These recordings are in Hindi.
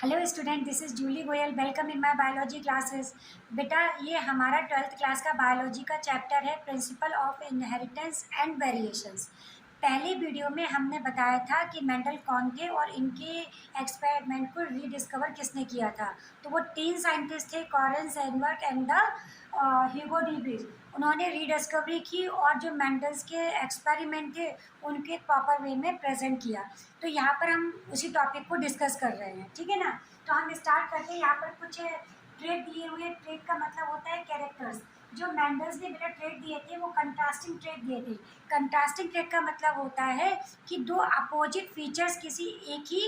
Hello student, this is Julie Goyal. Welcome in my biology classes. बेटा, ये हमारा 12th क्लास का बायोलॉजी का चैप्टर है, principle of inheritance and variations. पहले वीडियो में हमने बताया था कि मेंडल कौन थे और इनके एक्सपेरिमेंट को रीडिस्कवर किसने किया था। तो वो 3 साइंटिस्ट थे, कॉरेन, सेनबर्ग and the Hugo de Vries. उन्होंने रीडिस्कवरी की और जो मेंडल्स के एक्सपेरिमेंट थे उनके प्रॉपर वे में प्रेजेंट किया। तो यहाँ पर हम उसी टॉपिक को डिस्कस कर रहे हैं, ठीक है ना। तो हम स्टार्ट करते हैं। यहाँ पर कुछ ट्रेड दिए हुए। ट्रेड का मतलब होता है कैरेक्टर्स। जो मेंडल्स ने बेटा ट्रेड दिए थे वो कंट्रास्टिंग ट्रेड दिए थे। कंट्रास्टिंग ट्रेड का मतलब होता है कि दो अपोजिट फीचर्स किसी एक ही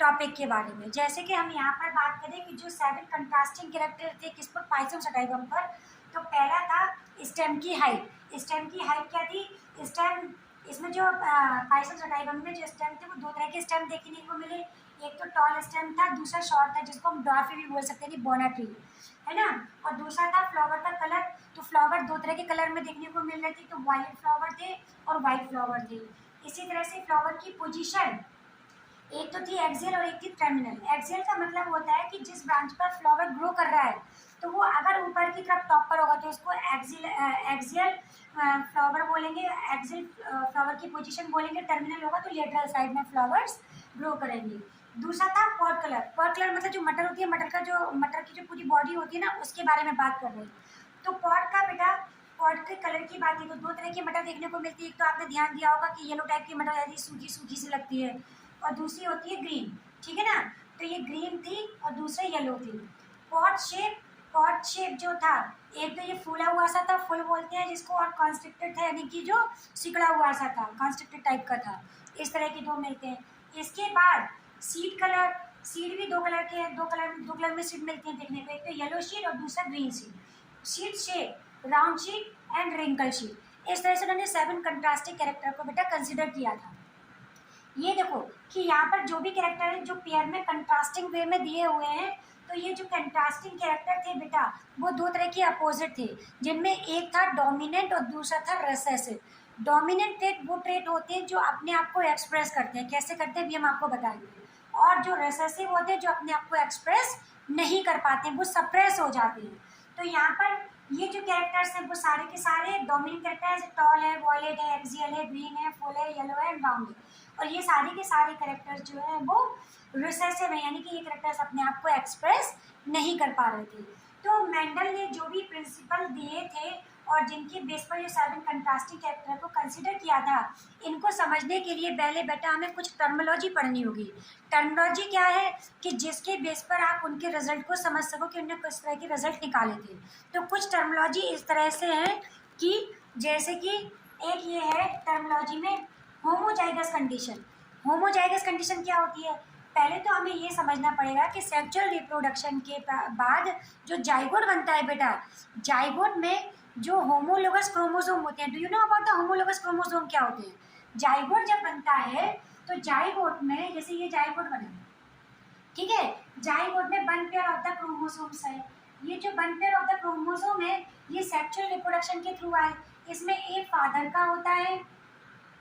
टॉपिक के बारे में। जैसे कि हम यहाँ पर बात करें कि जो 7 कंट्रास्टिंग कैरेक्टर थे किस पर, पाइथम सटाइगम पर। तो पहला था स्टेम की हाइट। स्टेम की हाइट क्या थी? स्टेम, इसमें जो पाइथम सटाइगम में जो स्टेम थे वो 2 तरह के स्टेम देखने को मिले। एक तो टॉल स्टेम था, दूसरा शॉर्ट था जिसको हम डॉर्फी भी बोल सकते हैं, बोना ट्री, है ना। और दूसरा था फ्लावर का कलर। तो फ्लावर 2 तरह के कलर में देखने को मिल रहे थे, तो वायलेट फ्लावर थे और वाइट फ्लावर थे। इसी तरह से फ्लावर की पोजीशन, एक तो थी एक्सियल और एक थी टर्मिनल। एक्सियल का मतलब होता है कि जिस ब्रांच पर फ्लावर ग्रो कर रहा है तो वो अगर ऊपर की तरफ टॉप पर होगा तो उसको एक्सियल फ्लावर बोलेंगे, एक्सियल फ्लावर की पोजीशन बोलेंगे। टर्मिनल होगा तो लेटरल साइड में फ्लावर्स ग्रो करेंगे। दूसरा था पॉट कलर। पॉट कलर मतलब जो मटर होती है, मटर की जो पूरी बॉडी होती है ना, उसके बारे में बात कर रहे हैं। तो पॉट का बेटा, पॉट के कलर की बात की तो 2 तरह की मटर देखने को मिलती है। एक तो आपने ध्यान दिया होगा कि येलो टाइप की मटर रहती है, सूखी सूखी सी लगती है, और दूसरी होती है ग्रीन, ठीक है ना। तो ये ग्रीन थी और दूसरे येलो थी। पॉट शेप जो था, एक तो ये फूला हुआ सा था, फुल बोलते हैं जिसको, और कॉन्स्ट्रिक्टेड था यानी कि जो सिकड़ा हुआ सा था, कॉन्स्ट्रिक्टेड टाइप का था। इस तरह के 2 मिलते हैं। इसके बाद सीड कलर। सीड भी 2 कलर के हैं, 2 कलर में सीड मिलते हैं देखने को। एक तो येलो सीड और दूसरा green seed. Seed shape, round seed and wrinkle seed. इस तरह से उन्होंने 7 कंट्रास्टिंग कैरेक्टर को बेटा कंसिडर किया था। ये देखो कि यहाँ पर जो भी कैरेक्टर है जो पेयर में कंट्रास्टिंग वे में दिए हुए हैं, तो ये जो कंट्रास्टिंग कैरेक्टर थे बेटा वो 2 तरह के अपोजिट थे, जिनमें एक था डोमिनेंट और दूसरा था रेसेसिव। डोमिनेंट ट्रेट वो ट्रेट होते हैं जो अपने आप को एक्सप्रेस करते हैं। कैसे करते हैं भी हम आपको बताएंगे। और जो रेसेसिव होते हैं जो अपने आप को एक्सप्रेस नहीं कर पाते, वो सप्रेस हो जाते हैं। तो यहाँ पर ये जो कैरेक्टर्स हैं वो सारे के सारे डोमिनेंट कैरेक्टर्स, टॉल है, वॉयलेट है, एक्सियल है, ग्रीन है, फुल है, येलो है एंड राउंड है। और ये सारे के सारे कैरेक्टर्स जो है वो रिसेसिव है, यानी कि ये कैरेक्टर्स अपने आप को एक्सप्रेस नहीं कर पा रहे थे। तो मेंडल ने जो भी प्रिंसिपल दिए थे और जिनके बेस पर ये 7 कंट्रास्टिंग कैरेक्टर को कंसिडर किया था, इनको समझने के लिए पहले बेटा हमें कुछ टर्मिनोलॉजी पढ़नी होगी। टर्मिनोलॉजी क्या है कि जिसके बेस पर आप उनके रिजल्ट को समझ सको कि उन्होंने किस तरह के रिजल्ट निकाले थे। तो कुछ टर्मिनोलॉजी इस तरह से है कि जैसे कि एक ये है टर्मिनोलॉजी में होमोजाइगस कंडीशन। होमोजाइगस कंडीशन क्या होती है? पहले तो हमें ये समझना पड़ेगा कि सेक्सुअल रिप्रोडक्शन के बाद जो जाइगोट बनता है बेटा, जाइगोट में जो होमोलोगस क्रोमोसोम होते हैं, do you know about the homologous chromosome क्या होते हैं? जाइगोट जब बनता है तो जाइगोट में, जैसे ये जाइगोट बना, ठीक है, जाइगोट में 1 पेयर ऑफ द क्रोमोसोम्स है। ये जो 1 पेयर ऑफ द क्रोमोसोम है ये सेक्सुअल रिप्रोडक्शन के थ्रू आए। इसमें एक फादर का होता है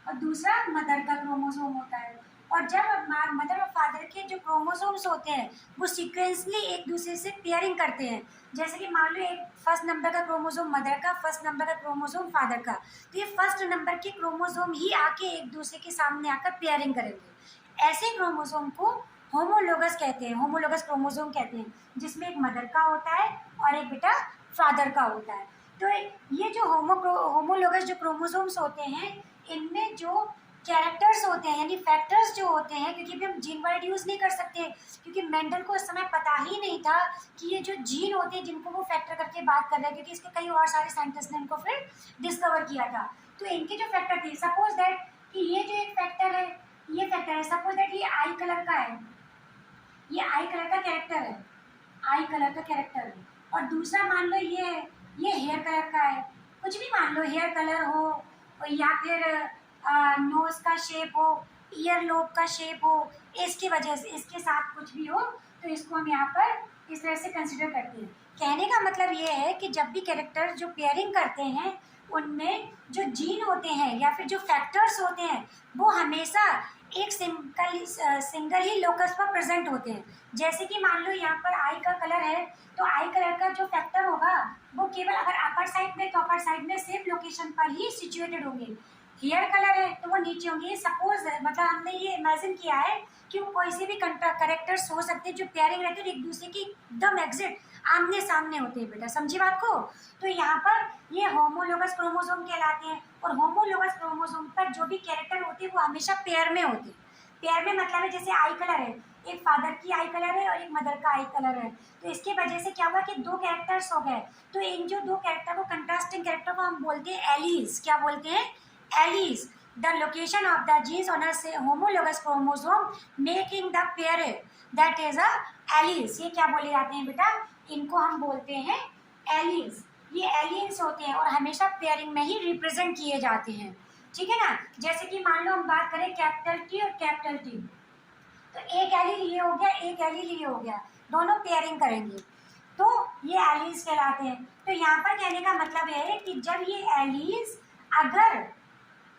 और दूसरा मदर का क्रोमोसोम होता है। और जब मदर और फादर के जो क्रोमोसोम्स होते हैं वो सीक्वेंसली एक दूसरे से पेयरिंग करते हैं। जैसे कि मान लो एक फर्स्ट नंबर का क्रोमोसोम मदर का, फर्स्ट नंबर का क्रोमोसोम फादर का, तो ये फर्स्ट नंबर के क्रोमोसोम ही आके एक दूसरे के सामने आकर पेयरिंग करेंगे। ऐसे क्रोमोसोम को होमोलोगस कहते हैं, होमोलोगस क्रोमोसोम कहते हैं, जिसमें एक मदर का होता है और एक बेटा फादर का होता है। तो ये जो होमोलोगस जो क्रोमोसोम्स होते हैं इनमें जो कैरेक्टर्स होते हैं यानी फैक्टर्स जो होते हैं, क्योंकि अभी हम जीन वर्ड यूज़ नहीं कर सकते क्योंकि मेंडल को उस समय पता ही नहीं था कि ये जो जीन होते हैं जिनको वो फैक्टर करके बात कर रहे हैं, क्योंकि इसके कई और सारे साइंटिस्ट ने इनको फिर डिस्कवर किया था। तो इनके जो फैक्टर थे, सपोज दैट कि ये जो एक फैक्टर है, ये फैक्टर है, सपोज दैट ये आई कलर का है, ये आई कलर का कैरेक्टर है, आई कलर का कैरेक्टर है। और दूसरा मान लो ये हेयर कलर का है, कुछ भी मान लो, हेयर कलर हो या फिर नोज का शेप हो, ईयर लोब का शेप हो, इसकी वजह से इसके साथ कुछ भी हो तो इसको हम यहाँ पर इस तरह से कंसिडर करते हैं। कहने का मतलब ये है कि जब भी कैरेक्टर जो पेयरिंग करते हैं उनमें जो जीन होते हैं या फिर जो फैक्टर्स होते हैं वो हमेशा एक सिंगल ही लोकस पर प्रेजेंट होते हैं। जैसे कि मान लो यहाँ पर आई का कलर है, तो आई कलर का जो फैक्टर होगा वो केवल अगर अपर साइड में, तो अपर साइड में सेम लोकेशन पर ही सिचुएटेड होंगे। हेयर कलर है तो वो नीचे होंगे। सपोज मतलब हमने ये इमेजिन किया है कि वो कोई से भी करेक्टर्स हो सकते हैं जो पेयरिंग रहते हैं, एक दूसरे की एकदम एग्जिट आमने सामने होते हैं। बेटा समझी बात को? तो यहाँ पर ये होमोलोगस क्रोमोसोम कहलाते हैं, और होमोलोगस क्रोमोसोम पर जो भी कैरेक्टर होते हैं वो हमेशा पेयर में होते हैं। पेयर में मतलब है जैसे आई कलर है, एक फादर की आई कलर है और एक मदर का आई कलर है, तो इसकी वजह से क्या हुआ कि दो कैरेक्टर्स हो गए। तो इन जो दो कैरेक्टर को, कंट्रास्टिंग कैरेक्टर को हम बोलते हैं एलीज। क्या बोलते हैं? Alleles. The location of the genes on a homologous chromosome making the pair that is a alleles. ये क्या बोले जाते हैं बेटा? इनको हम बोलते हैं एलीज। ये एलियंस होते हैं और हमेशा पेयरिंग में ही रिप्रेजेंट किए जाते हैं। ठीक है ना? जैसे कि मान लो हम बात करें कैपिटल टी और कैपिटल टी, तो एक एलील ये हो गया, एक एलील ये हो गया, दोनों पेयरिंग करेंगे तो ये एलीज कहलाते हैं। तो यहाँ पर कहने का मतलब यह है कि जब ये एलीज अगर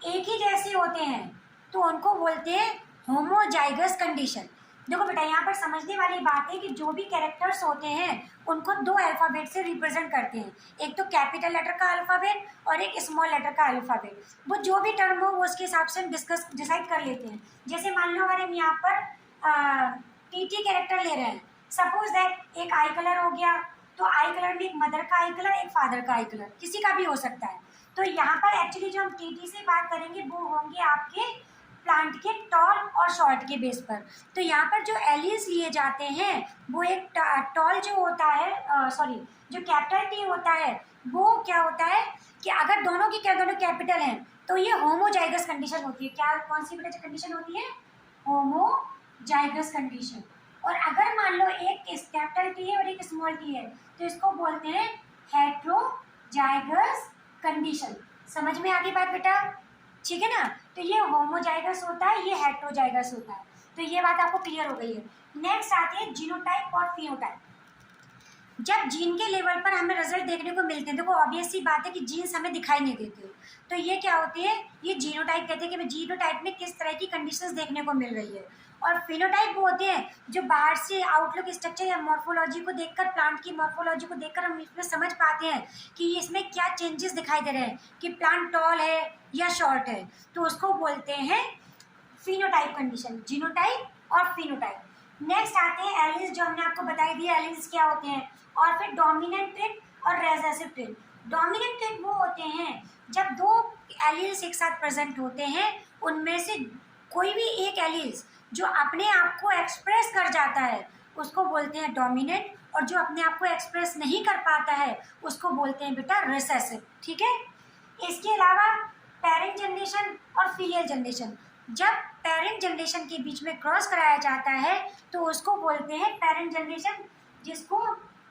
एक ही जैसे होते हैं तो उनको बोलते हैं होमोजाइगस कंडीशन। देखो बेटा, यहाँ पर समझने वाली बात है कि जो भी कैरेक्टर्स होते हैं उनको दो अल्फ़ाबेट से रिप्रेजेंट करते हैं, एक तो कैपिटल लेटर का अल्फ़ाबेट और एक स्मॉल लेटर का अल्फ़ाबेट। वो जो भी टर्म हो वो उसके हिसाब से हम डिसाइड कर लेते हैं। जैसे मान लो अगर हम यहाँ पर टी कैरेक्टर ले रहे हैं, सपोज दैट एक आई कलर हो गया, तो आई कलर में एक मदर का आई कलर, एक फादर का आई कलर, किसी का भी हो सकता है। तो यहाँ पर एक्चुअली जो हम टी से बात करेंगे वो होंगे आपके प्लांट के टॉल और शॉर्ट के बेस पर। तो यहाँ पर जो एलीज लिए जाते हैं वो एक टॉल जो होता है, सॉरी जो कैपिटल टी होता है वो क्या होता है कि अगर दोनों की क्या दोनों कैपिटल हैं तो ये होमोजाइगस कंडीशन होती है। क्या कौन सी बेटा कंडीशन होती है? Homozygous condition. और अगर मान लो एक कैपिटल टी है और एक स्मॉल टी है तो इसको बोलते हैं हेट्रोजाइगस कंडीशन। समझ में आ गई बात बेटा? ठीक है ना? तो ये होमोजाइगस होता है, ये हेट्रोजाइगस होता है। तो ये बात आपको क्लियर हो गई है। नेक्स्ट आती है जीनोटाइप और फिनोटाइप। जब जीन के लेवल पर हमें रिजल्ट देखने को मिलते हैं, देखो ऑब्वियस सी बात है कि जीन्स हमें दिखाई नहीं देते, तो ये क्या होती है? ये जीनोटाइप कहते हैं कि जीनोटाइप में किस तरह की कंडीशंस देखने को मिल रही है। और फिनोटाइप वो होते हैं जो बाहर से आउटलुक, स्ट्रक्चर या मॉर्फोलॉजी को देखकर, प्लांट की मॉर्फोलॉजी को देखकर हम इसमें समझ पाते हैं कि इसमें क्या चेंजेस दिखाई दे रहे हैं, कि प्लांट टॉल है या शॉर्ट है, तो उसको बोलते हैं फिनोटाइप कंडीशन। जीनोटाइप और फिनोटाइप। नेक्स्ट आते हैं एलीज, जो हमने आपको बताई दी एलीज क्या होते हैं। और फिर डोमिनेंट ट्रेट और रेसेसिव ट्रेट। डोमिनेंट ट्रेट वो होते हैं जब दो एलील्स एक साथ प्रेजेंट होते हैं, उनमें से कोई भी एक एलील्स जो अपने आप को एक्सप्रेस कर जाता है उसको बोलते हैं डोमिनेंट, और जो अपने आप को एक्सप्रेस नहीं कर पाता है उसको बोलते हैं बेटा रिसेसिव। ठीक है? इसके अलावा पेरेंट जनरेशन और फीलियल जनरेशन। जब पेरेंट जनरेशन के बीच में क्रॉस कराया जाता है तो उसको बोलते हैं पेरेंट जनरेशन, जिसको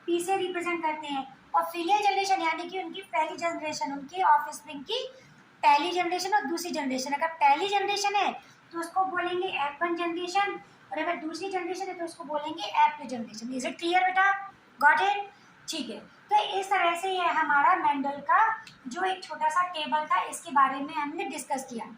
पी से रिप्रेजेंट करते हैं। और फीलियल जनरेशन यानी कि उनकी पहली जनरेशन, उनकी ऑफस्प्रिंग की पहली जनरेशन और दूसरी जनरेशन। अगर पहली जनरेशन है तो उसको बोलेंगे F1 जनरेशन, और अगर दूसरी जनरेशन है तो उसको बोलेंगे F2 generation. Is it clear बेटा? Got it? ठीक है। तो इस तरह से ये हमारा मेंडल का जो एक छोटा सा टेबल था, इसके बारे में हमने डिस्कस किया।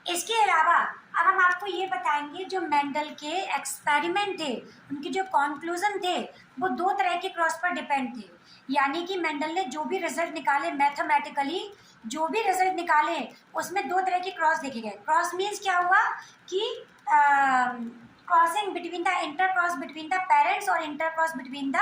इसके अलावा अब हम आपको ये बताएंगे जो मेंडल के एक्सपेरिमेंट थे, उनके जो कंक्लूजन थे वो दो तरह के क्रॉस पर डिपेंड थे। यानी कि मेंडल ने जो भी रिजल्ट निकाले, मैथमेटिकली जो भी रिजल्ट निकाले, उसमें दो तरह के क्रॉस देखे गए। क्रॉस मीन्स क्या हुआ कि crossing between the inter cross between the parents और inter cross between the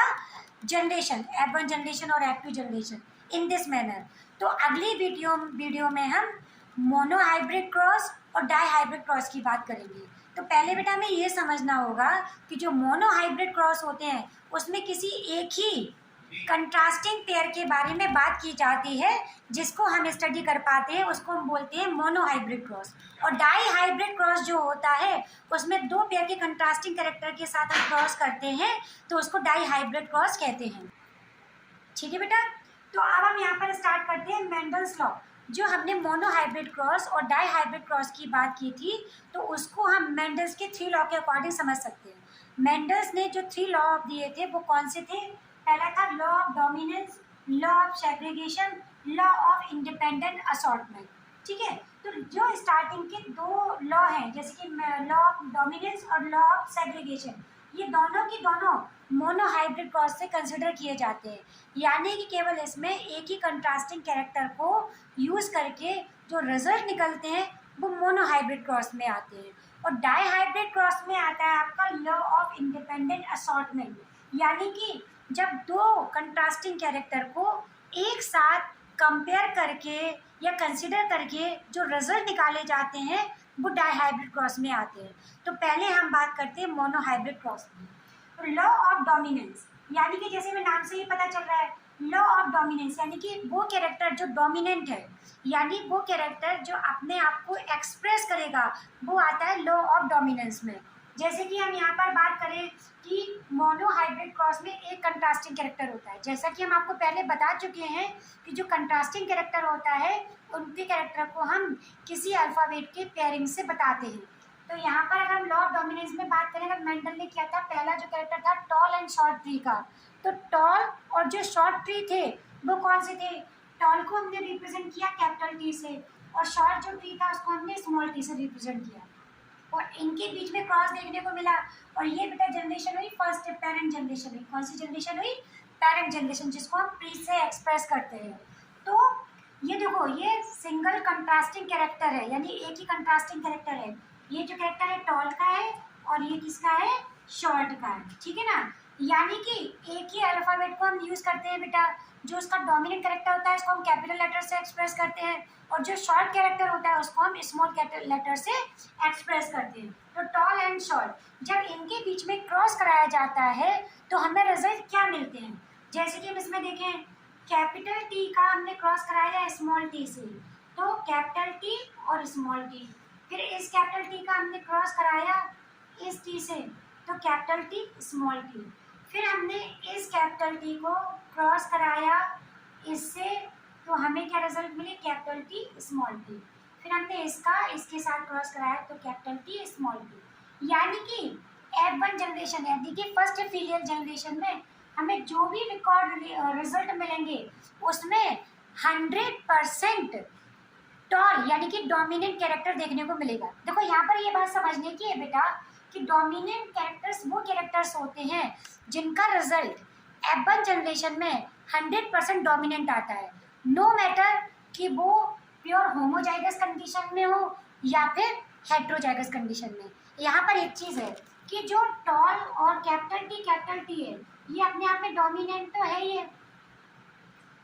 generation, F1 generation और F2 generation, in this manner. तो अगली वीडियो में हम मोनो हाइब्रिड क्रॉस और डाई हाइब्रिड क्रॉस की बात करेंगे। तो पहले बेटा हमें ये समझना होगा कि जो मोनो हाइब्रिड क्रॉस होते हैं उसमें किसी एक ही कंट्रास्टिंग पेयर के बारे में बात की जाती है, जिसको हम स्टडी कर पाते हैं, उसको हम बोलते हैं मोनो हाइब्रिड क्रॉस। और डाई हाइब्रिड क्रॉस जो होता है उसमें दो पेयर के कंट्रास्टिंग कैरेक्टर के साथ हम क्रॉस करते हैं, तो उसको डाई हाइब्रिड क्रॉस कहते हैं। ठीक है बेटा? तो अब हम यहाँ पर स्टार्ट करते हैं मेंडल्स लॉ। जो हमने मोनो हाइब्रिड क्रॉस और डाई हाइब्रिड क्रॉस की बात की थी, तो उसको हम मेंडल्स के 3 लॉ के अकॉर्डिंग समझ सकते हैं। मेंडल्स ने जो 3 लॉ दिए थे वो कौन से थे? पहला था law of dominance, law of segregation, law of independent assortment. ठीक है? तो जो स्टार्टिंग के दो लॉ हैं, जैसे कि लॉ ऑफ डोमिनेंस और लॉ ऑफ सेग्रीगेशन, ये दोनों की दोनों मोनोहाइब्रिड क्रॉस से कंसिडर किए जाते हैं, यानी कि केवल इसमें एक ही कंट्रास्टिंग कैरेक्टर को यूज़ करके जो रिजल्ट निकलते हैं वो मोनोहाइब्रिड क्रॉस में आते हैं। और डाईहाइब्रिड क्रॉस में आता है आपका लॉ ऑफ इंडिपेंडेंट असॉर्टमेंट, यानी कि जब दो कंट्रास्टिंग कैरेक्टर को एक साथ कंपेयर करके या कंसिडर करके जो रिजल्ट निकाले जाते हैं वो डाईहाइब्रिड क्रॉस में आते हैं। तो पहले हम बात करते हैं मोनोहाइब्रिड क्रॉस में। तो लॉ ऑफ डोमिनेंस, यानी कि जैसे मैं नाम से ही पता चल रहा है, लॉ ऑफ डोमिनेंस यानी कि वो कैरेक्टर जो डोमिनेंट है, यानी वो कैरेक्टर जो अपने आप को एक्सप्रेस करेगा, वो आता है लॉ ऑफ डोमिनेंस में। जैसे कि हम यहाँ पर बात करें कि मोनोहाइब्रिड क्रॉस में एक कंट्रास्टिंग कैरेक्टर होता है, जैसा कि हम आपको पहले बता चुके हैं कि जो कंट्रास्टिंग कैरेक्टर होता है उनके कैरेक्टर को हम किसी अल्फ़ाबेट के पेयरिंग से बताते हैं। तो यहाँ पर अगर हम लॉ ऑफ डोमिनेंस में बात करें, अगर मेंडल ने किया था पहला जो कैरेक्टर था टॉल एंड शॉर्ट ट्री का, तो टॉल और जो शॉर्ट ट्री थे वो कौन से थे? टॉल को हमने रिप्रेजेंट किया कैपिटल टी से, और शॉर्ट जो ट्री था उसको हमने स्मॉल टी से रिप्रेजेंट किया, और इनके बीच में क्रॉस देखने को मिला। और ये बेटा जनरेशन हुई फर्स्ट पेरेंट जनरेशन हुई। कौन सी जनरेशन हुई? पेरेंट जनरेशन, जिसको हम प्री से एक्सप्रेस करते हैं। तो ये देखो, ये सिंगल कंट्रास्टिंग कैरेक्टर है, यानी एक ही कंट्रास्टिंग कैरेक्टर है। ये जो कैरेक्टर है टॉल का है और ये किसका है? शॉर्ट का है, ठीक है ना। यानी कि एक ही अल्फाबेट को हम यूज़ करते हैं बेटा, जो उसका डोमिनेंट कैरेक्टर होता है उसको हम कैपिटल लेटर से एक्सप्रेस करते हैं, और जो शॉर्ट कैरेक्टर होता है उसको हम स्मॉल कैपिटल लेटर से एक्सप्रेस करते हैं। तो टॉल एंड शॉर्ट जब इनके बीच में क्रॉस कराया जाता है तो हमें रिजल्ट क्या मिलते हैं? जैसे कि हम इसमें देखें, कैपिटल टी का हमने क्रॉस कराया स्मॉल टी से, तो कैपिटल टी और स्मॉल टी। फिर इस कैपिटल टी का हमने क्रॉस कराया इस टी से, तो कैपिटल टी स्मॉल टी। फिर हमने इस कैपिटल टी को क्रॉस कराया इससे, तो हमें क्या रिजल्ट मिले? Capital T small T. फिर हमने इसका इसके साथ क्रॉस कराया तो कैपिटल टी स्मॉल टी। यानी कि F1 जनरेशन, यानी कि फर्स्ट फीलियल जनरेशन में हमें जो भी रिकॉर्ड रिजल्ट मिलेंगे उसमें 100% टॉल यानी कि डोमिनेंट कैरेक्टर देखने को मिलेगा। देखो यहाँ पर ये बात समझने की है बेटा कि डोमिनेंट कैरेक्टर्स वो कैरेक्टर्स होते हैं जिनका रिजल्ट F1 जनरेशन में 100% डोमिनेंट आता है, नो मैटर कि वो प्योर होमोजाइगस कंडीशन में हो या फिर हेट्रोजाइगस कंडीशन में। यहाँ पर एक चीज़ है कि जो टॉल और कैपिटल टी है ये अपने आप में डोमिनेंट तो है ये,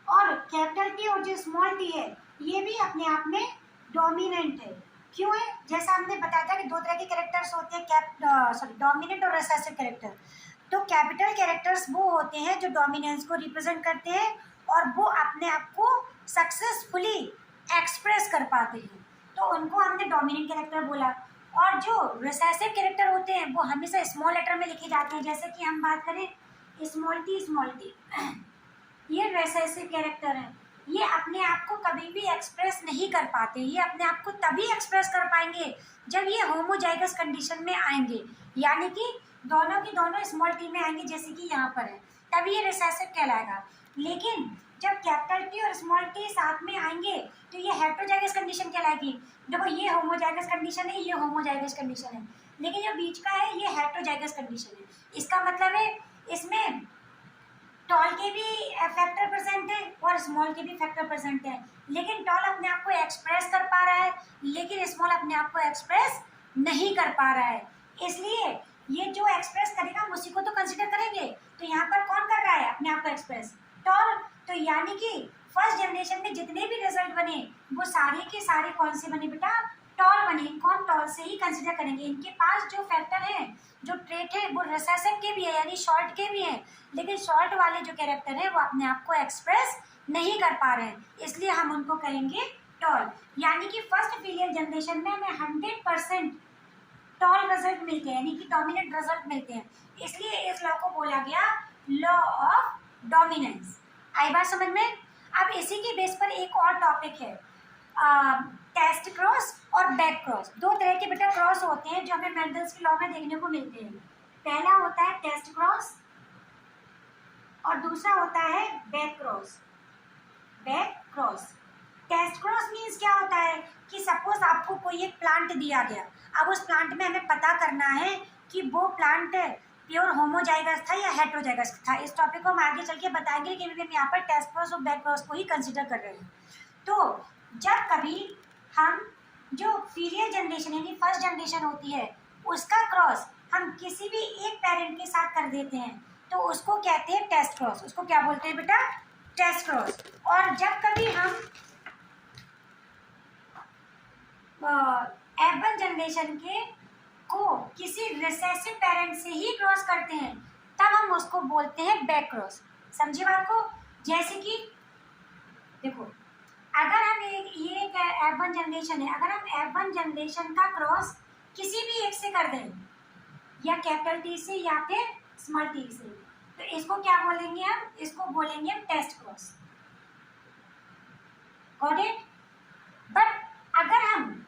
और कैपिटल टी और जो स्मॉल टी है ये भी अपने आप में डोमिनेंट है। क्यों है? जैसा हमने बताया था कि दो तरह के कैरेक्टर्स होते हैं, डोमिनेंट और रिसेसिव कैरेक्टर। तो कैपिटल कैरेक्टर्स वो होते हैं जो डोमिनेंस को रिप्रेजेंट करते हैं और वो अपने आप को सक्सेसफुली एक्सप्रेस कर पाते हैं, तो उनको हमने डोमिनेंट कैरेक्टर बोला। और जो रिसेसिव कैरेक्टर होते हैं वो हमेशा स्मॉल लेटर में लिखे जाते हैं, जैसे कि हम बात करें स्मॉल टी ये रिसेसिव कैरेक्टर है, ये अपने आप को कभी भी एक्सप्रेस नहीं कर पाते। ये अपने आप को तभी एक्सप्रेस कर पाएंगे जब ये होमोजाइगस कंडीशन में आएंगे, यानी कि दोनों की दोनों स्मॉल टी में आएंगे, जैसे कि यहाँ पर है, तभी ये रिसेसिव कहलाएगा। लेकिन जब कैपिटल टी और स्मॉल टी साथ में आएंगे तो ये हेट्रोजाइगस कंडीशन कहलाएगी। देखो ये होमोजाइगस कंडीशन है, ये होमोजाइगस कंडीशन है, लेकिन जो बीच का है ये हेट्रोजाइगस कंडीशन है। इसका मतलब है इसमें टॉल के भी फैक्टर प्रेजेंट है और स्मॉल के भी फैक्टर प्रेजेंट है, लेकिन टॉल अपने आप को एक्सप्रेस कर पा रहा है लेकिन स्मॉल अपने आप को एक्सप्रेस नहीं कर पा रहा है। इसलिए ये जो एक्सप्रेस करेगा हम उसी को तो कंसिडर करेंगे। तो यहाँ पर कौन कर रहा है अपने आप को एक्सप्रेस? टॉल। तो यानी कि फर्स्ट जनरेशन में जितने भी रिजल्ट बने वो सारे के सारे कौन से बने बेटा? टॉल बने। कौन? टॉल से ही कंसिडर करेंगे। इनके पास जो फैक्टर है, जो ट्रेट है, वो रिसेसिव के भी है यानी शॉर्ट के भी हैं, लेकिन शॉर्ट वाले जो कैरेक्टर है वो अपने आप को एक्सप्रेस नहीं कर पा रहे हैं, इसलिए हम उनको कहेंगे टॉल। यानी कि फर्स्ट फीलियल जनरेशन में हमें 100% टॉल रिजल्ट मिलते हैं, यानी कि डोमिनेंट रिजल्ट मिलते हैं, इसलिए इस लॉ को बोला गया लॉ ऑफ डोमिनेंस। आई बात समझ में? अब इसी के बेस पर एक और टॉपिक है, टेस्ट क्रॉस और बैक क्रॉस। दो तरह के बेटा क्रॉस होते हैं जो हमें मेंडल्स की लॉ में देखने को मिलते हैं। पहला होता है टेस्ट क्रॉस और दूसरा होता है back cross. Back cross test cross means क्या होता है कि सपोज आपको कोई एक प्लांट दिया गया, अब उस प्लांट में हमें पता करना है कि वो प्लांट प्योर होमोजाइगस था या हेटेरोजाइगस था। इस टॉपिक को हम आगे चल के बताएंगे, लेकिन हम यहाँ पर टेस्ट क्रॉस और बैक क्रॉस को ही कंसिडर कर रहे हैं। तो जब कभी हम जो फीलियल जनरेशन यानी फर्स्ट जनरेशन होती है उसका क्रॉस हम किसी भी एक पेरेंट के साथ कर देते हैं तो उसको कहते हैं टेस्ट क्रॉस। उसको क्या बोलते हैं बेटा? Test cross. और जब कभी हम F1 जनरेशन के को किसी रिसेसिव पेरेंट से ही क्रॉस करते हैं तब हम उसको बोलते हैं बैक क्रॉस। समझिए बात को? जैसे कि देखो, अगर हम ये F1 जनरेशन है, अगर हम F1 जनरेशन का क्रॉस किसी भी एक से कर दें, या कैपिटल टी से या फिर स्मॉल टी से, तो इसको क्या बोलेंगे हम? इसको बोलेंगे हम test cross. Got it? But अगर हम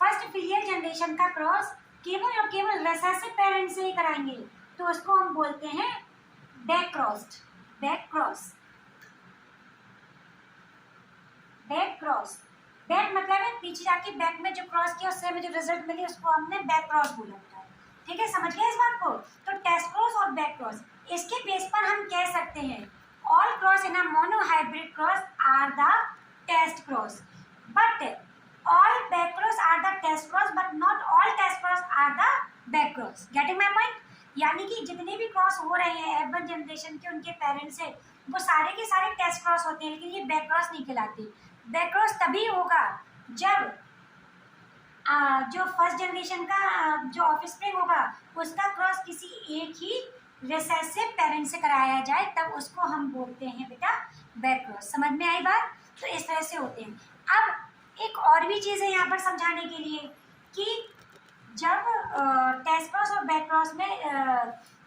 फर्स्ट फीलियल जनरेशन का क्रॉस केवल और केवल रिसेसिव पेरेंट से ही कराएंगे तो उसको हम बोलते हैं back crossed. Back cross. Back cross, back मतलब है पीछे जाके बैक में जो क्रॉस किया उससे हमें जो रिजल्ट मिली उसको हमने बैक क्रॉस बोला होता है। ठीक है, समझ गए इस बात को? तो टेस्ट क्रॉस और बैक क्रॉस, इसके बेस पर हम कह सकते हैं all cross in a monohybrid cross are the test cross, but all back cross are the test cross but not all test cross are the back cross. Getting my point? यानी कि जितने भी क्रॉस हो रहे हैं F1 जनरेशन के उनके पेरेंट्स से वो सारे के सारे टेस्ट क्रॉस होते हैं, लेकिन ये बैक क्रॉस नहीं कहलाते। बैक क्रॉस तभी होगा जब जो फर्स्ट जनरेशन का जो ऑफस्प्रिंग होगा उसका क्रॉस किसी एक ही रिसेसिव पेरेंट से कराया जाए, तब उसको हम बोलते हैं बेटा बैक क्रॉस। समझ में आई बात? तो इस तरह से होते हैं। अब एक और भी चीज़ है यहाँ पर समझाने के लिए कि जब टेस्ट क्रॉस और बैक क्रॉस में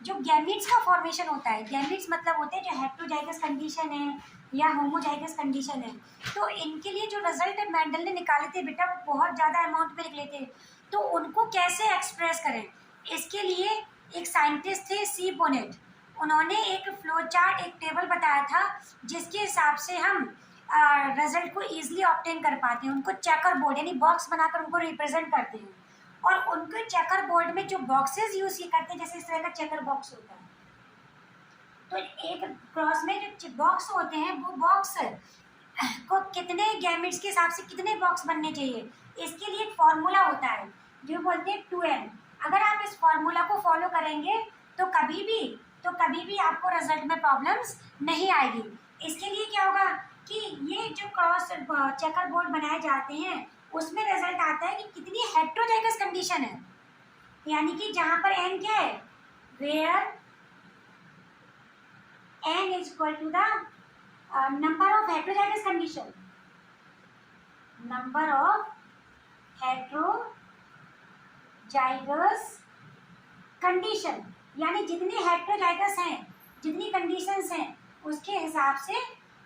जो गैमीट्स का फॉर्मेशन होता है, गैमीट्स मतलब होते हैं जो हेटेरोजाइगस कंडीशन है या होमोजाइगस कंडीशन है, तो इनके लिए जो रिजल्ट मेंडल ने निकाले थे बेटा वो बहुत ज़्यादा अमाउंट में निकले थे। तो उनको कैसे एक्सप्रेस करें, इसके लिए एक साइंटिस्ट थे सी बोनेट, उन्होंने एक फ्लो चार्ट, एक टेबल बताया था जिसके हिसाब से हम रिजल्ट को ईजिली ऑब्टेन कर पाते हैं। उनको चेकर बोर्ड यानी बॉक्स बनाकर उनको रिप्रेजेंट करते हैं, और उनके चेकर बोर्ड में जो बॉक्सेस यूज करते हैं जैसे इस तरह का चेकर बॉक्स होता है, तो एक क्रॉस में जो बॉक्स होते हैं वो बॉक्स को कितने गैमेट्स के हिसाब से कितने बॉक्स बनने चाहिए, इसके लिए एक फॉर्मूला होता है जो बोलते हैं 2n। अगर आप इस फॉर्मूला को फॉलो करेंगे तो कभी भी आपको रिजल्ट में प्रॉब्लम्स नहीं आएगी। इसके लिए क्या होगा कि ये जो क्रॉस चेकर बोर्ड बनाए जाते हैं उसमें रिजल्ट आता है कि कितनी हेटेरोजाइगस कंडीशन है, यानी कि जहां पर n क्या है, where n is equal to the number of heterozygous condition, number of heterozygous condition, यानी जितने हेटेरोजाइगस हैं, जितनी कंडीशंस हैं उसके हिसाब से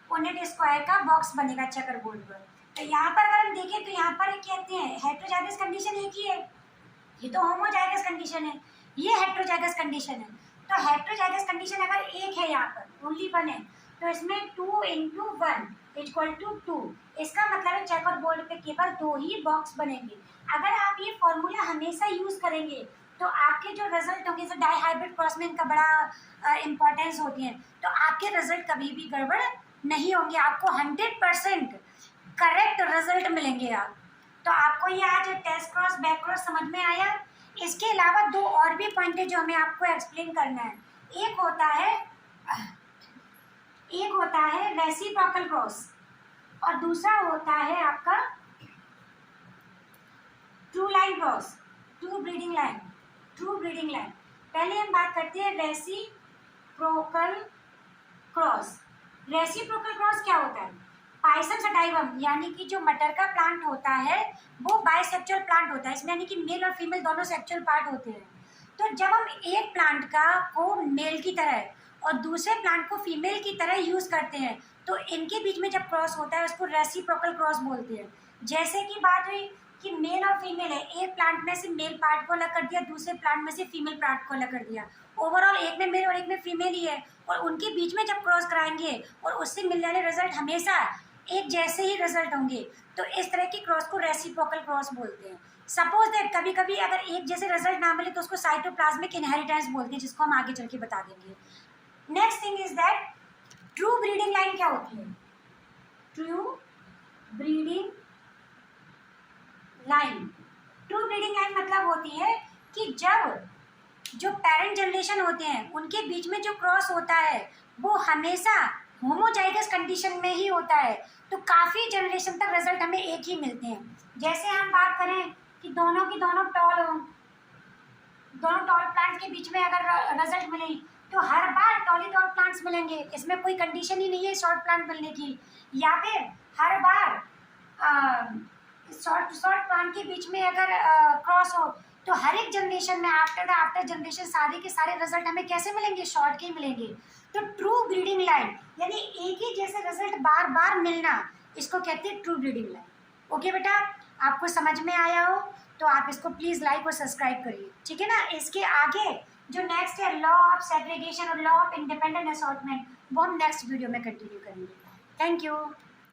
यूनिट स्क्वायर का बॉक्स बनेगा चेकर बोर्ड पर। तो यहाँ पर अगर हम देखें तो यहाँ पर कहते हैं हेटेरोजाइगस कंडीशन एक ही है, ये तो होमोजाइगस कंडीशन है, ये हेटेरोजाइगस कंडीशन है। तो हेटेरोजाइगस कंडीशन अगर एक है यहाँ पर ओनली वन है तो इसमें 2 × 1 = 2, इसका मतलब है चेकर बोर्ड पे केवल 2 ही बॉक्स बनेंगे। अगर आप ये फॉर्मूला हमेशा यूज करेंगे तो आपके जो रिजल्ट होंगे, जैसे डाई हाइब्रिड क्रॉस में इनका बड़ा इंपॉर्टेंस होती है, तो आपके रिजल्ट कभी भी गड़बड़ नहीं होंगे, आपको 100% करेक्ट रिजल्ट मिलेंगे। आप तो आपको ये आज टेस्ट क्रॉस बैक क्रॉस समझ में आया। इसके अलावा 2 और भी पॉइंट है जो हमें आपको एक्सप्लेन करना है। एक होता है रेसिप्रोकल क्रॉस और दूसरा होता है आपका true line cross, true breeding line. पहले हम बात करते हैं रेसिप्रोकल क्रॉस। रेसिप्रोकल क्रॉस क्या होता है? पाइसम सटाइवम यानी कि जो मटर का प्लांट होता है वो बाइसेक्सुअल प्लांट होता है, इसमें यानी कि मेल और फीमेल दोनों सेक्सुअल पार्ट होते हैं। तो जब हम एक प्लांट को मेल की तरह और दूसरे प्लांट को फीमेल की तरह यूज करते हैं तो इनके बीच में जब क्रॉस होता है उसको रेसिप्रोकल क्रॉस बोलते हैं। जैसे कि बात हुई कि मेल और फीमेल है, एक प्लांट में से मेल पार्ट को अलग कर दिया, दूसरे प्लांट में से फीमेल पार्ट को अलग कर दिया, ओवरऑल एक में मेल और एक में फीमेल ही है, और उनके बीच में जब क्रॉस कराएंगे और उससे मिलने वाले रिजल्ट हमेशा एक जैसे ही रिजल्ट होंगे, तो इस तरह की क्रॉस को रेसिप्रोकल क्रॉस बोलते हैं। सपोज दैट कभी कभी अगर एक जैसे रिजल्ट ना मिले तो उसको साइटोप्लाज्मिक इनहेरिटेंस बोलते हैं, जिसको हम आगे चल के बता देंगे। Next thing is that true breeding line क्या होती है? True breeding line, true breeding line मतलब होती है कि जब जो पेरेंट जनरेशन होते हैं उनके बीच में जो क्रॉस होता है वो हमेशा होमोजाइगस कंडीशन में ही होता है, तो काफ़ी जनरेशन तक रिजल्ट हमें एक ही मिलते हैं। जैसे हम बात करें कि दोनों की दोनों टॉल हों, दोनों टॉल प्लांट्स के बीच में अगर रिजल्ट मिले तो हर बार टॉल ही टॉल प्लांट्स मिलेंगे, इसमें कोई कंडीशन ही नहीं है शॉर्ट प्लांट मिलने की। या फिर हर बार शॉर्ट प्लांट के बीच में अगर क्रॉस हो तो हर एक जनरेशन में आफ्टर जनरेशन सारे के सारे रिजल्ट हमें कैसे मिलेंगे? शॉर्ट के ही मिलेंगे। तो ट्रू ब्रीडिंग लाइन यानी एक ही जैसे रिजल्ट बार बार मिलना, इसको कहते हैं ट्रू ब्रीडिंग लाइन। ओके बेटा, आपको समझ में आया हो तो आप इसको प्लीज़ लाइक और सब्सक्राइब करिए, ठीक है ना। इसके आगे जो नेक्स्ट है लॉ ऑफ सेग्रीगेशन और लॉ ऑफ इंडिपेंडेंट असॉर्टमेंट, वो हम नेक्स्ट वीडियो में कंटिन्यू करेंगे। Thank you.